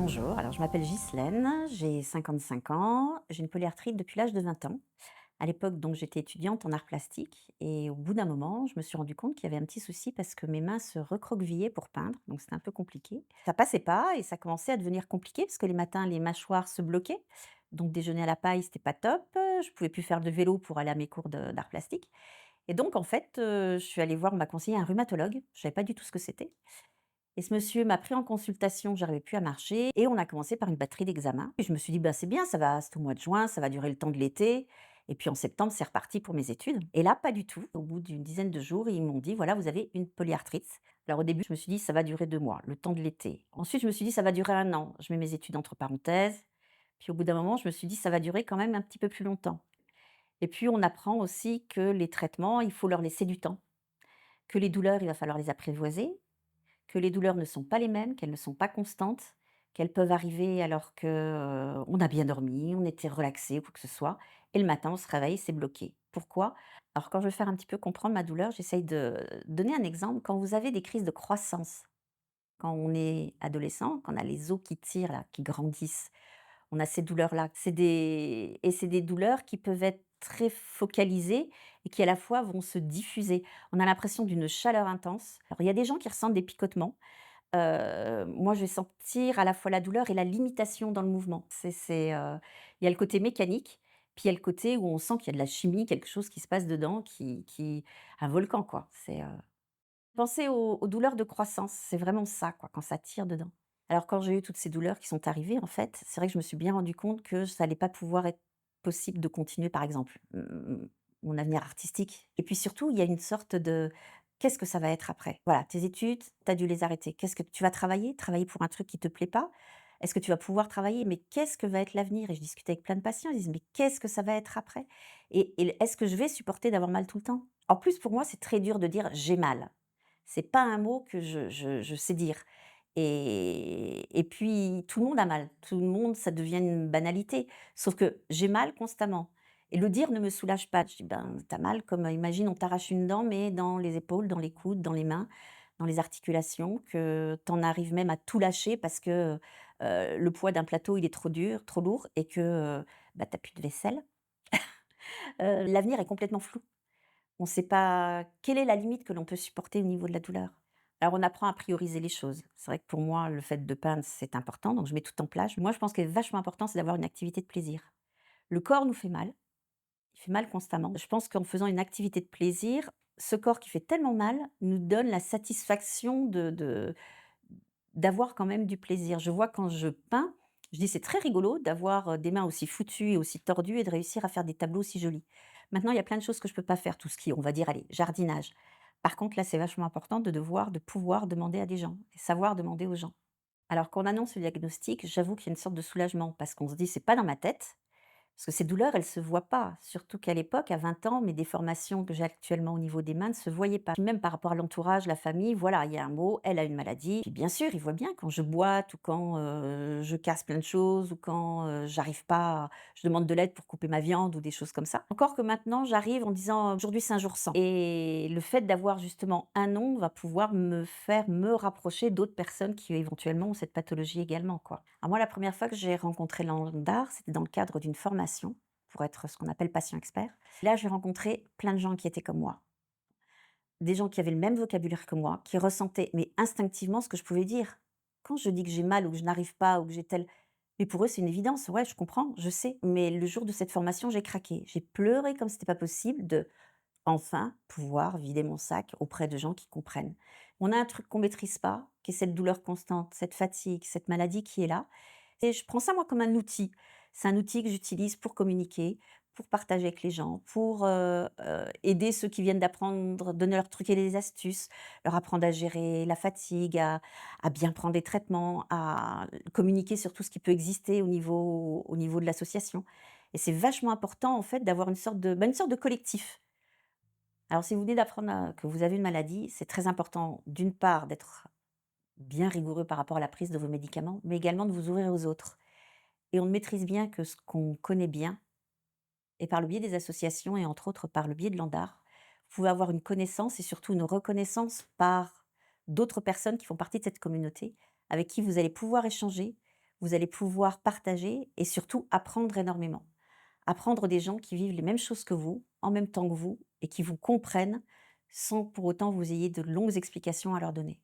Bonjour, alors je m'appelle Ghislaine, j'ai 55 ans, j'ai une polyarthrite depuis l'âge de 20 ans. À l'époque, donc, j'étais étudiante en arts plastiques et au bout d'un moment, je me suis rendu compte qu'il y avait un petit souci parce que mes mains se recroquevillaient pour peindre, donc c'était un peu compliqué. Ça passait pas et ça commençait à devenir compliqué parce que les matins, les mâchoires se bloquaient. Donc déjeuner à la paille, c'était pas top. Je pouvais plus faire de vélo pour aller à mes cours d'art plastique. Et donc en fait, je suis allée voir, on m'a conseillé un rhumatologue. Je savais pas du tout ce que c'était. Et ce monsieur m'a pris en consultation, j'arrivais plus à marcher et on a commencé par une batterie d'examens. Et je me suis dit: «Bah, c'est bien, ça va c'est au mois de juin, ça va durer le temps de l'été et puis en septembre, c'est reparti pour mes études». Et là, pas du tout. Au bout d'une dizaine de jours, ils m'ont dit: «Voilà, vous avez une polyarthrite». Alors au début, je me suis dit: «Ça va durer 2 mois, le temps de l'été». Ensuite, je me suis dit: «Ça va durer 1 an». Je mets mes études entre parenthèses. Puis au bout d'un moment, je me suis dit: «Ça va durer quand même un petit peu plus longtemps». Et puis on apprend aussi que les traitements, il faut leur laisser du temps, que les douleurs, il va falloir les apprivoiser, que les douleurs ne sont pas les mêmes, qu'elles ne sont pas constantes, qu'elles peuvent arriver alors que, on a bien dormi, on était relaxé ou quoi que ce soit et le matin on se réveille, c'est bloqué. Pourquoi? Alors quand je veux faire un petit peu comprendre ma douleur, j'essaye de donner un exemple. Quand vous avez des crises de croissance, quand on est adolescent, quand on a les os qui tirent là, qui grandissent, on a ces douleurs-là. C'est des douleurs qui peuvent être très focalisées et qui à la fois vont se diffuser. On a l'impression d'une chaleur intense. Alors il y a des gens qui ressentent des picotements. Moi, je vais sentir à la fois la douleur et la limitation dans le mouvement. Il y a le côté mécanique, puis il y a le côté où on sent qu'il y a de la chimie, quelque chose qui se passe dedans, qui un volcan, quoi. Pensez aux douleurs de croissance, c'est vraiment ça, quoi, quand ça tire dedans. Alors quand j'ai eu toutes ces douleurs qui sont arrivées, en fait, c'est vrai que je me suis bien rendu compte que ça allait pas pouvoir être possible de continuer, par exemple, mon avenir artistique. Et puis surtout, il y a une sorte de: «Qu'est-ce que ça va être après?» Voilà, tes études, tu as dû les arrêter. Qu'est-ce que tu vas travailler? Travailler pour un truc qui te plaît pas? Est-ce que tu vas pouvoir travailler? Mais qu'est-ce que va être l'avenir? Et je discutais avec plein de patients, ils disent: «Mais qu'est-ce que ça va être après? Et est-ce que je vais supporter d'avoir mal tout le temps?» En plus, pour moi, c'est très dur de dire: «J'ai mal». C'est pas un mot que je sais dire et puis tout le monde a mal. Tout le monde, ça devient une banalité. Sauf que j'ai mal constamment et le dire ne me soulage pas. Je dis: «Ben, tu as mal comme, imagine on t'arrache une dent, mais dans les épaules, dans les coudes, dans les mains, dans les articulations, que tu en arrives même à tout lâcher parce que, le poids d'un plateau, il est trop dur, trop lourd et que, bah, tu as plus de vaisselle». L'avenir est complètement flou. On ne sait pas quelle est la limite que l'on peut supporter au niveau de la douleur. Alors on apprend à prioriser les choses. C'est vrai que pour moi, le fait de peindre, c'est important, donc je mets tout en place. Moi, je pense qu'il est vachement important, c'est d'avoir une activité de plaisir. Le corps nous fait mal, il fait mal constamment. Je pense qu'en faisant une activité de plaisir, ce corps qui fait tellement mal nous donne la satisfaction d'avoir quand même du plaisir. Je vois quand je peins, je dis: «C'est très rigolo d'avoir, des mains aussi foutues et aussi tordues et de réussir à faire des tableaux aussi jolis». Maintenant, il y a plein de choses que je peux pas faire, tout ce qui est, on va dire, allez, jardinage. Par contre, là, c'est vachement important de pouvoir demander à des gens et savoir demander aux gens. Alors qu'on annonce le diagnostic, j'avoue qu'il y a une sorte de soulagement parce qu'on se dit: «C'est pas dans ma tête». Parce que ces douleurs, elles se voient pas. Surtout qu'à l'époque, à 20 ans, mes déformations que j'ai actuellement au niveau des mains ne se voyaient pas. Puis même par rapport à l'entourage, la famille, voilà, il y a un mot, elle a une maladie. Puis bien sûr, ils voient bien quand je boite ou quand je casse plein de choses ou quand j'arrive pas, je demande de l'aide pour couper ma viande ou des choses comme ça. Encore que maintenant, j'arrive en disant aujourd'hui c'est un jour sans. Et le fait d'avoir justement un nom va pouvoir me faire me rapprocher d'autres personnes qui éventuellement ont cette pathologie également, quoi. Alors moi, la première fois que j'ai rencontré l'Andar, c'était dans le cadre d'une formation pour être ce qu'on appelle patient expert. Là, j'ai rencontré plein de gens qui étaient comme moi. Des gens qui avaient le même vocabulaire que moi, qui ressentaient, mais instinctivement, ce que je pouvais dire. Quand je dis que j'ai mal ou que je n'arrive pas ou que j'ai tel mais pour eux, c'est une évidence. Ouais, je comprends, je sais. Mais le jour de cette formation, j'ai craqué. J'ai pleuré comme c'était pas possible de enfin pouvoir vider mon sac auprès de gens qui comprennent. On a un truc qu'on maîtrise pas, qui est cette douleur constante, cette fatigue, cette maladie qui est là et je prends ça moi comme un outil. C'est un outil que j'utilise pour communiquer, pour partager avec les gens, pour, aider ceux qui viennent d'apprendre, donner leurs trucs et des astuces, leur apprendre à gérer la fatigue, à bien prendre des traitements, à communiquer sur tout ce qui peut exister au niveau de l'association et c'est vachement important en fait d'avoir une sorte de collectif. Alors si vous venez d'apprendre que vous avez une maladie, c'est très important d'une part d'être bien rigoureux par rapport à la prise de vos médicaments, mais également de vous ouvrir aux autres. Et on ne maîtrise bien que ce qu'on connaît bien, et par le biais des associations et entre autres par le biais de l'ANDAR, vous pouvez avoir une connaissance et surtout une reconnaissance par d'autres personnes qui font partie de cette communauté, avec qui vous allez pouvoir échanger vous allez pouvoir partager et surtout apprendre énormément. Apprendre des gens qui vivent les mêmes choses que vous, en même temps que vous et qui vous comprennent sans pour autant vous ayez de longues explications à leur donner.